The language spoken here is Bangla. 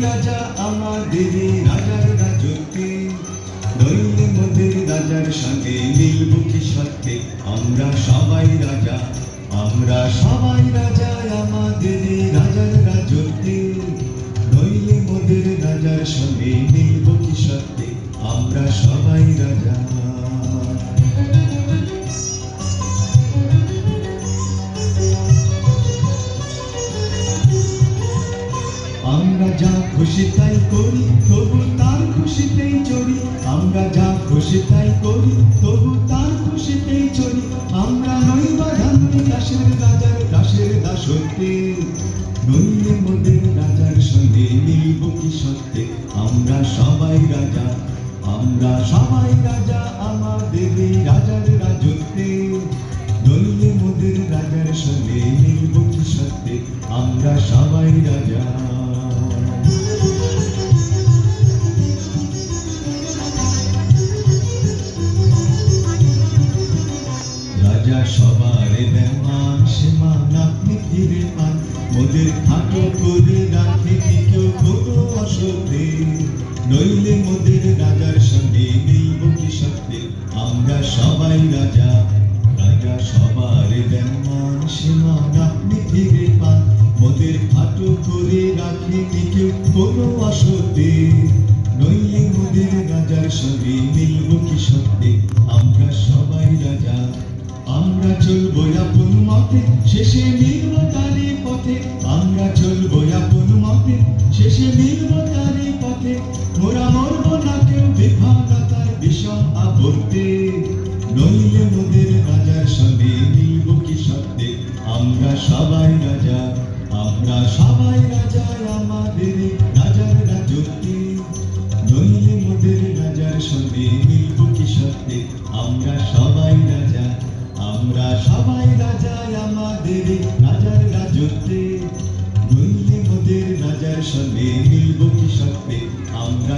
রাজা আমাদের রাজার রাজত্বে, নইলে মোদের রাজার সঙ্গে মিলব কি সত্যে? আমরা সবাই রাজা, আমরা সবাই রাজা আমাদের রাজার রাজত্বে, নইলে মোদের রাজার সঙ্গে মিলব কি সত্যে? আমরা সবাই রাজা। আমরা যা খুশি তাই করি, তবু তার খুশিতেই চড়ি। আমরা যা খুশি তাই করি, তবু তার খুশিতেই চড়ি। আমরা নই বাঁধানি দাসের রাজার দাসের দাসত্বে, নইলে মোদের রাজার সঙ্গে মিলব কি সত্যে? আমরা সবাই রাজা, আমরা সবাই রাজা আমাদের রাজার রাজত্বে, নইলে মোদের রাজার সঙ্গে মিলব কি সত্যে? আমরা সবাই রাজা। রাজা সবার দেন মান, সে মান আপনি ফিরে পান। মোদের খাটো করে রাখে কেউ কোনো অসতে, নইলে মোদের রাজার সঙ্গে মিলব কি সত্যে? আমরা সবাই রাজা, রাজা সবার দেন মান, সে মান আপনি ফিরে পান। মোদের খাটো করে রাখে কেউ কোনো অসতে, নইলে মোদের রাজার সঙ্গে মিলব কি সত্যে? আমরা সবাই রাজা। আমরা চলবো আপন মতে, শেষে মিলব তারই পথে। আমরা চলবো আপন মতে, শেষে মিলব তারই পথে। মোরা মরব না কেউ বিফলতার বিষম আবর্তে, নইলে মোদের রাজার সঙ্গে মিলব কি সত্যে? আমরা সবাই রাজা, আমরা সবাই রাজা আমাদের রাজার রাজত্বে, নইলে মোদের রাজার সঙ্গে মিলব কি সত্যে? আমরা সবাই রাজা, আমরা সবাই রাজা আমাদের রাজার রাজত্বে, নইলে মোদের রাজার সঙ্গে মিলব কি সত্যে? আমরা